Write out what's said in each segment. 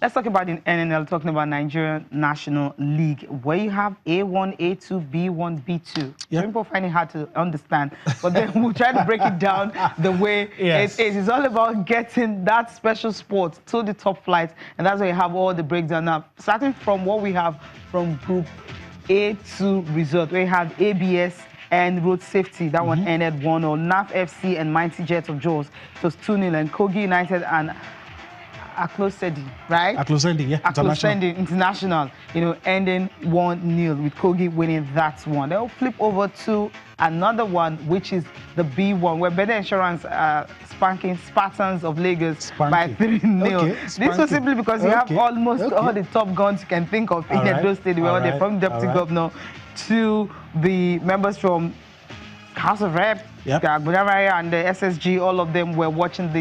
Let's talk about the NNL, talking about Nigerian National League, where you have A1, A2, B1, B2. Yep. People find it hard to understand, but then we'll try to break it down the way it is. It's all about getting that special sport to the top flight, and that's where you have all the breakdown now. Starting from what we have from Group A2 result, we have ABS and Road Safety. That one ended 1-0. NAF FC and Mighty Jets of Jaws. It was 2-0, and Kogi United and Aklosendi, right? Aklosendi, yeah. Aklosendi International, ending 1-0 with Kogi winning that one. They'll flip over to another one, which is the B1, where Better Insurance spanking Spartans of Lagos by 3-0. Okay, this was simply because you have almost all the top guns you can think of in Edo State, where they're from Deputy Governor to the members from House of Rep, and the SSG. All of them were watching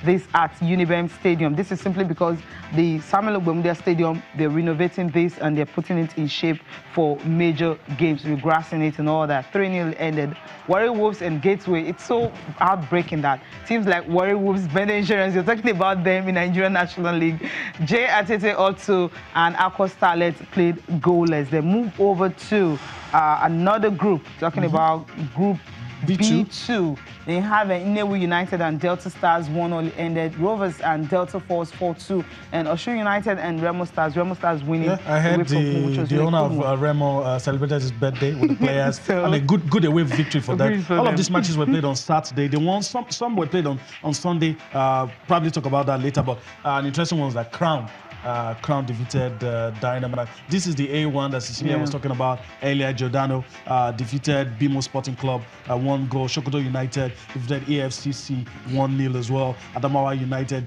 this at Unibem Stadium. This is simply because the Samuel Ogbemudia Stadium, they're renovating this and they're putting it in shape for major games, regrassing it and all that. 3-0 ended. Warri Wolves and Gateway, it's so heartbreaking that teams like Warri Wolves, Better Insurance, you're talking about them in Nigerian National League. J. Atete also and Aqua Starlet played goalless. They move over to another group, talking about Group B2. They have Inewu United and Delta Stars 1-0 ended. Rovers and Delta Force 4-2, and Oshu United and Remo Stars. Remo Stars winning. Yeah, I heard the owner of Remo celebrated his birthday with the players. So, and a good away victory for them. All of these matches were played on Saturday. They won. Some were played on Sunday. Probably talk about that later. But an interesting one was that Crown. Crown defeated Dynamo. This is the A1 that Cecilia was talking about earlier. Giordano defeated Bimo Sporting Club 1 goal. Sokoto United defeated AFCC 1-0 as well. Adamawa United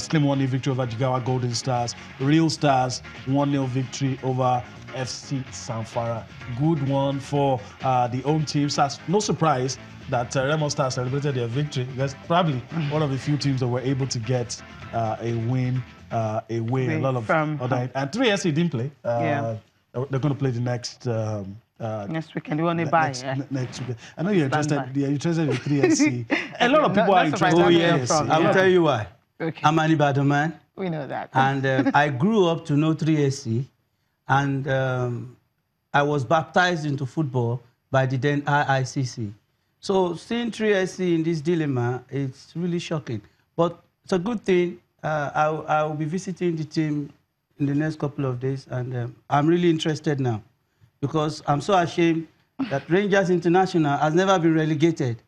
slim 1-0 victory over Jigawa Golden Stars. Real Stars 1-0 victory over FC Sanfara. Good one for the home teams. No surprise that Remo Stars celebrated their victory, because probably one of the few teams that were able to get a win. Away, a lot of other, and 3SC didn't play. They're going to play the next weekend. You want to buy next weekend. I know you're interested. You're interested in 3SC. A lot of people are interested. Oh yes, I will tell you why. I'm an Ibadan man. We know that. And I grew up to know 3SC, and I was baptized into football by the then IICC. So seeing 3SC in this dilemma, it's really shocking. But it's a good thing. I will be visiting the team in the next couple of days, and I'm really interested now, because I'm so ashamed that Rangers International has never been relegated,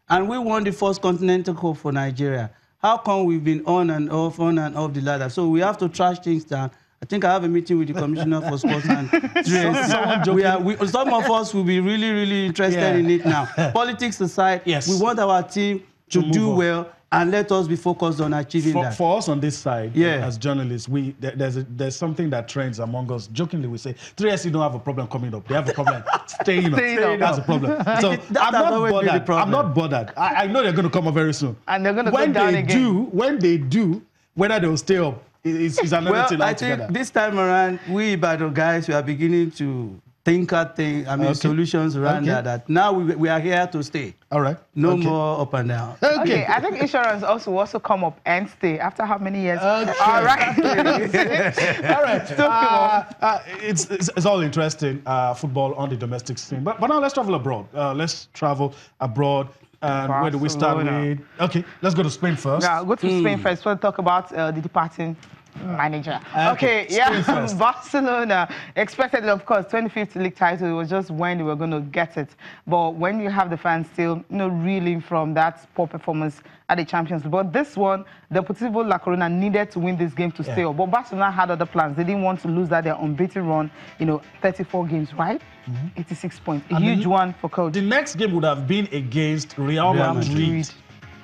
and we won the first Continental Cup for Nigeria. How come we've been on and off the ladder? So we have to trash things down. I think I have a meeting with the Commissioner for Sports and some of us will be really, really interested in it now. Politics aside, we want our team to do well, and let us be focused on achieving that. For us on this side, as journalists, there's something that trends among us. Jokingly, we say 3SC don't have a problem coming up; they have a problem staying up. That's a problem. So I'm not bothered. I know they're going to come up very soon, and they're going to go down again. When they do, whether they'll stay up is another thing. Well, I think this time around, we Ibadan guys, we are beginning to think solutions around that. Now we are here to stay. All right. No more up and down. Okay. I think insurance also come up and stay after how many years? Okay. All right. All right. It's all interesting, football on the domestic scene. But now let's travel abroad. Let's travel abroad. And where do we start with? Okay, let's go to Spain first. Yeah, go to Spain first. We'll talk about the departing manager. Okay, Barcelona expected, of course, 25th league title. It was just when they were going to get it. But when you have the fans still, reeling from that poor performance at the Champions League. But this one, Deportivo La Corona needed to win this game to stay up. But Barcelona had other plans. They didn't want to lose that. They're unbeaten run, 34 games, right? 86 points. A huge one for coach. The next game would have been against Real Madrid.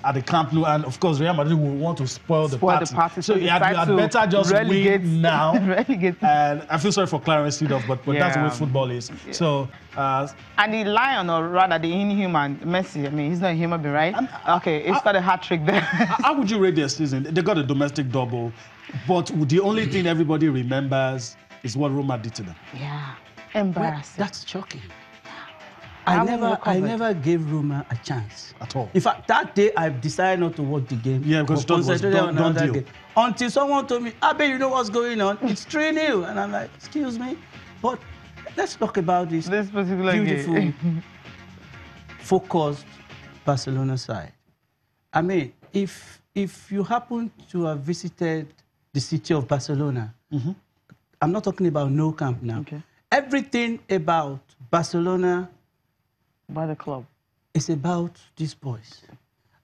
At the Camp Nou, and of course Real Madrid will want to spoil the party. So you had better just win now. And I feel sorry for Clarence Seedorf, but that's the way football is. So and the lion, or rather the inhuman Messi, he's not a human being, right? Okay, he's got a hat-trick there. How would you rate their season? They got a domestic double, but the only thing everybody remembers is what Roma did to them. Yeah, embarrassing. That's shocking. I never gave Roma a chance. At all. In fact, that day I decided not to watch the game. Yeah, because it was done deal. Game. Until someone told me, Abe, you know what's going on? It's 3-0. And I'm like, excuse me? But let's talk about this particular beautiful, game. focused Barcelona side. I mean, if you happen to have visited the city of Barcelona, I'm not talking about No Camp now. Okay. Everything about Barcelona By the club. is about these boys.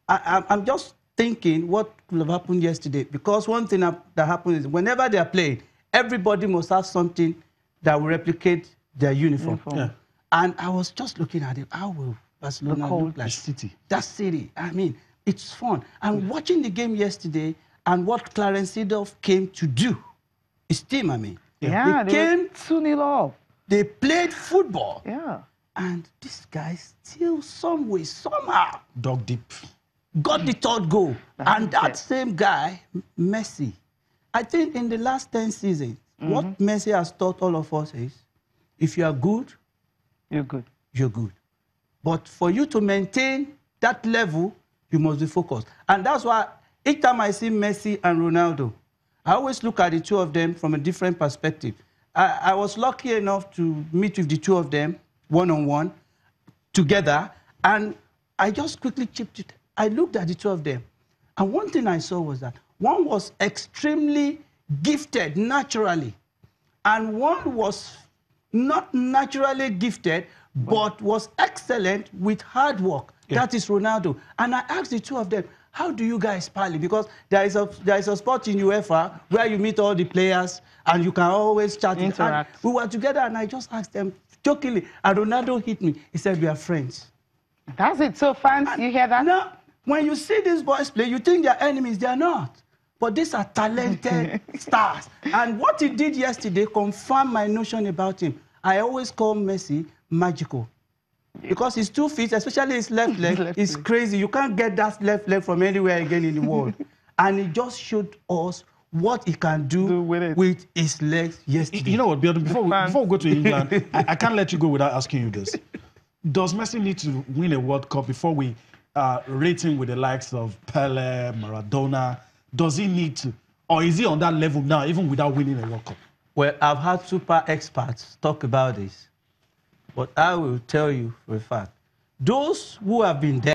I'm just thinking what could have happened yesterday, because one thing that happens is whenever they are playing, everybody must have something that will replicate their uniform. Yeah. And I was just looking at it. How will Barcelona look like? City. That city. I mean, it's fun. And watching the game yesterday and what Clarence Seedorf came to do, his team, I mean. Yeah, they came 2-0 up. They played football. Yeah. And this guy still some way, somehow, Dug deep. got the third goal. And that same guy, Messi, I think in the last 10 seasons, what Messi has taught all of us is, if you are good, you're good. You're good. But for you to maintain that level, you must be focused. And that's why each time I see Messi and Ronaldo, I always look at the two of them from a different perspective. I was lucky enough to meet with the two of them one-on-one, together, and I just quickly chipped it. I looked at the two of them, and one thing I saw was that one was extremely gifted naturally, and one was not naturally gifted, but was excellent with hard work. Yeah. That is Ronaldo. And I asked the two of them, how do you guys parley? Because there is a spot in UEFA where you meet all the players and you can always chat. Interact. And we were together and I just asked them jokingly, and Ronaldo hit me. He said, we are friends. That's it. So fans, you hear that? Now, when you see these boys play, you think they're enemies. They are not. But these are talented stars. And what he did yesterday confirmed my notion about him. I always call Messi magical. Because his 2 feet, especially his left leg, is crazy. You can't get that left leg from anywhere again in the world. And he just showed us what he can do with his legs yesterday. You know what, Biodun, before we go to England, I can't let you go without asking you this. Does Messi need to win a World Cup before we rate him with the likes of Pele, Maradona? Does he need to? Or is he on that level now, even without winning a World Cup? Well, I've had super experts talk about this. But I will tell you for a fact, those who have been there,